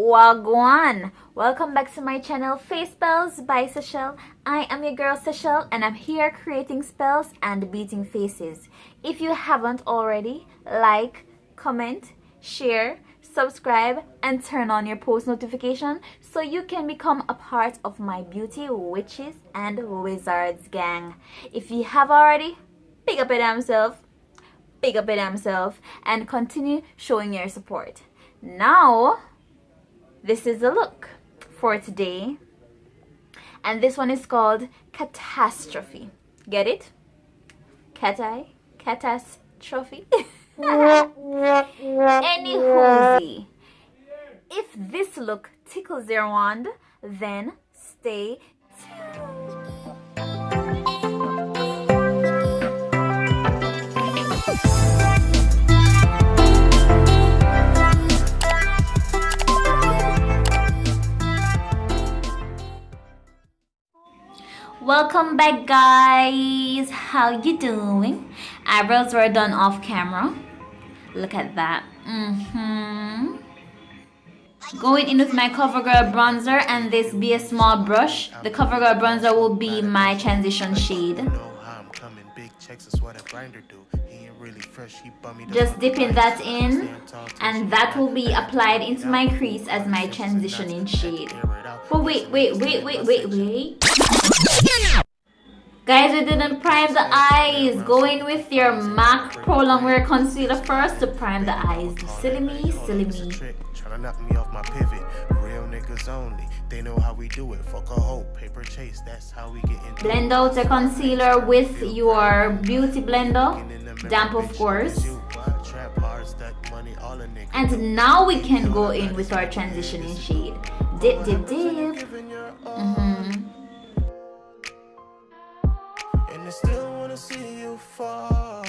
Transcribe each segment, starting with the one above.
Wagwan! Welcome back to my channel FaceSpells by Sashelle. I am your girl Sashelle and I'm here creating spells and beating faces. If you haven't already, like, comment, share, subscribe and turn on your post notification so you can become a part of my beauty witches and wizards gang. If you have already, pick up your damn self, and continue showing your support. Now, this is the look for today, and this one is called Catastrophe. Get it? Cat eye? Catastrophe? Anywho, if this look tickles your wand, then stay tuned. Welcome back, guys. How you doing? Eyebrows were done off camera. Look at that. Going in with my CoverGirl bronzer, and this be a small brush. The CoverGirl bronzer will be my transition shade. Just dipping that in, and that will be applied into my crease as my transitioning shade. But wait. Guys, we didn't prime the eyes. Go in with your MAC Pro Longwear Concealer first to prime the eyes. Silly me. Tryna knock me off my pivot. Real niggas only. They know how we do it. Fuck a hoe, paper chase. That's how we get into. Blend out the concealer with your beauty blender. Damp, of course. And now we can go in with our transitioning shade. Dip. And I still wanna see you fall.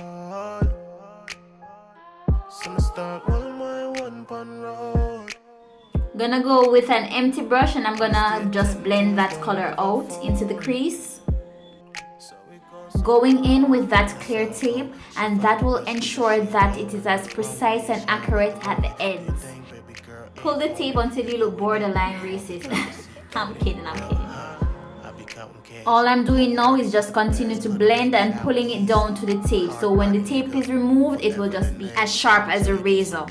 So I start one by one pun road. Gonna go with an empty brush and I'm gonna just blend that color out into the crease. Going in with that clear tape, and that will ensure that it is as precise and accurate at the ends. Pull the tape until you look borderline racist. I'm kidding. All I'm doing now is just continue to blend and pulling it down to the tape. So when the tape is removed, it will just be as sharp as a razor.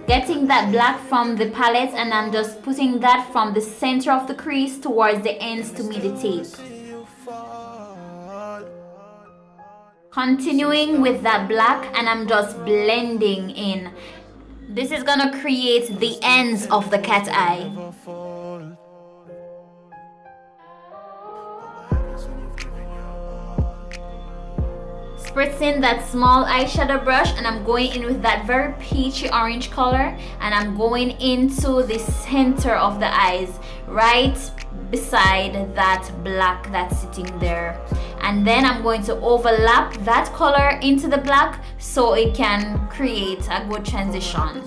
Getting that black from the palette, and I'm just putting that from the center of the crease towards the ends to meet the tape. Continuing with that black, and I'm just blending in. This is gonna create the ends of the cat eye. Spritzing that small eyeshadow brush, and I'm going in with that very peachy orange color, and I'm going into the center of the eyes, right beside that black that's sitting there. And then I'm going to overlap that color into the black so it can create a good transition.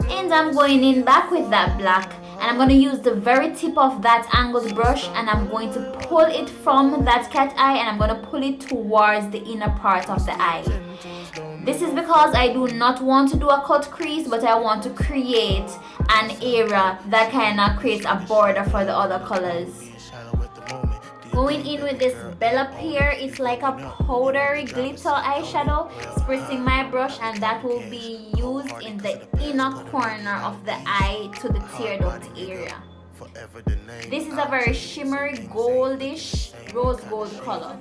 And I'm going in back with that black, and I'm going to use the very tip of that angled brush, and I'm going to pull it from that cat eye, and I'm going to pull it towards the inner part of the eye. This is because I do not want to do a cut crease, but I want to create an area that kind of creates a border for the other colors. Going in with this Bellapierre, it's like a powdery glitter eyeshadow. Spritzing my brush, and that will be used in the inner corner of the eye to the tear duct area. This is a very shimmery goldish rose gold color.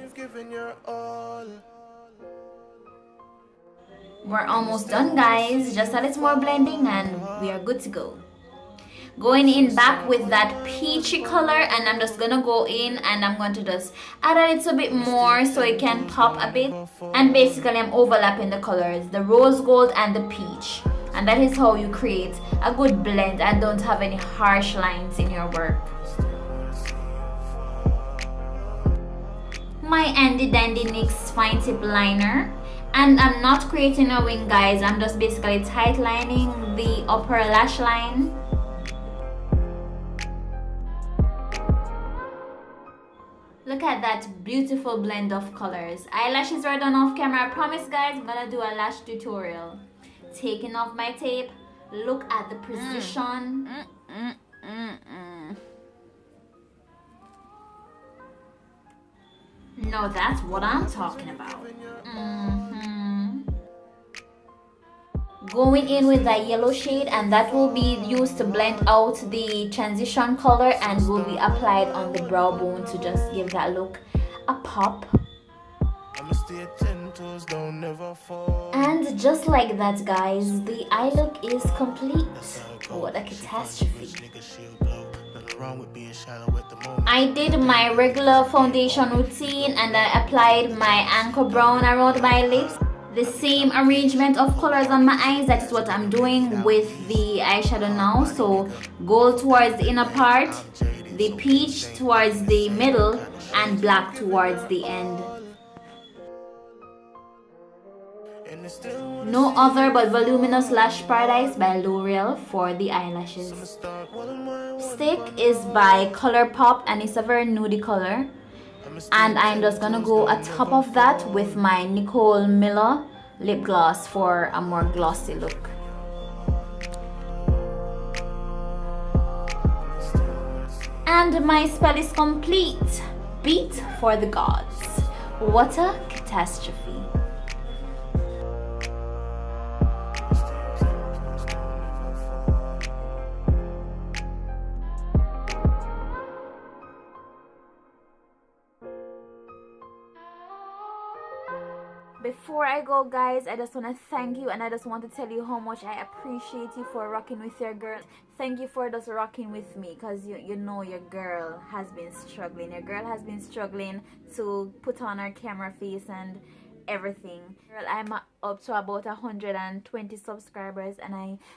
We're almost done, guys. Just a little more blending and we are good to go. Going in back with that peachy color, and I'm just gonna go in and I'm going to just add a little bit more so it can pop a bit. And basically I'm overlapping the colors, the rose gold and the peach, and that is how you create a good blend and don't have any harsh lines in your work. My Andy Dandy NYX fine tip liner, and I'm not creating a wing, guys. I'm just basically tight lining the upper lash line. Look at that beautiful blend of colors. Eyelashes are done off camera. I promise, guys, I'm gonna do a lash tutorial. Taking off my tape. Look at the precision. No, that's what I'm talking about. Going in with that yellow shade, and that will be used to blend out the transition color and will be applied on the brow bone to just give that look a pop. And just like that, guys, the eye look is complete. What a catastrophe. I did my regular foundation routine and I applied my Anco brown around my lips. The same arrangement of colors on my eyes, that is what I'm doing with the eyeshadow now. So gold towards the inner part, the peach towards the middle, and black towards the end. No other but Voluminous Lash Paradise by L'Oreal for the eyelashes. Stick is by ColourPop and it's a very nudie color. And I'm just gonna go on top of that with my Nicole Miller lip gloss for a more glossy look. And my spell is complete. Beat for the gods. What a catastrophe. Before I go, guys, I just want to thank you and I just want to tell you how much I appreciate you for rocking with your girl. Thank you for just rocking with me, because you know your girl has been struggling. Your girl has been struggling to put on her camera face and everything. Girl, I'm up to about 120 subscribers, and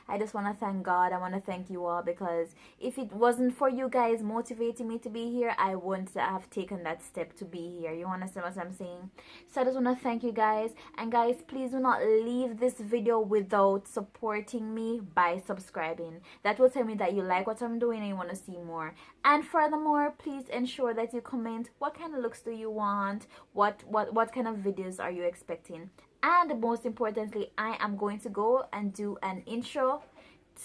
I just want to thank God. I want to thank you all, because if it wasn't for you guys motivating me to be here, I wouldn't have taken that step to be here. You understand what I'm saying? So I just want to thank you guys, and guys, please do not leave this video without supporting me by subscribing. That will tell me that you like what I'm doing and you want to see more. And furthermore, please ensure that you comment what kind of looks do you want, what kind of videos are you expecting. And most importantly, I am going to go and do an intro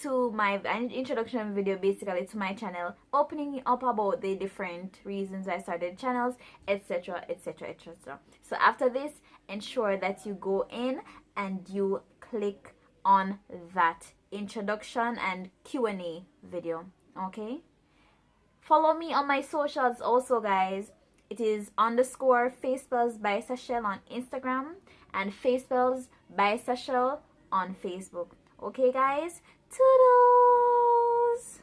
to an introduction video, basically, to my channel, opening up about the different reasons I started channels, etc, etc, etc. So after this, ensure that you go in and you click on that introduction and Q&A video. Okay, follow me on my socials also, guys. It is _FaceSpells BySashelle on Instagram and FaceSpells BySashelle on Facebook. Okay, guys? Toodles!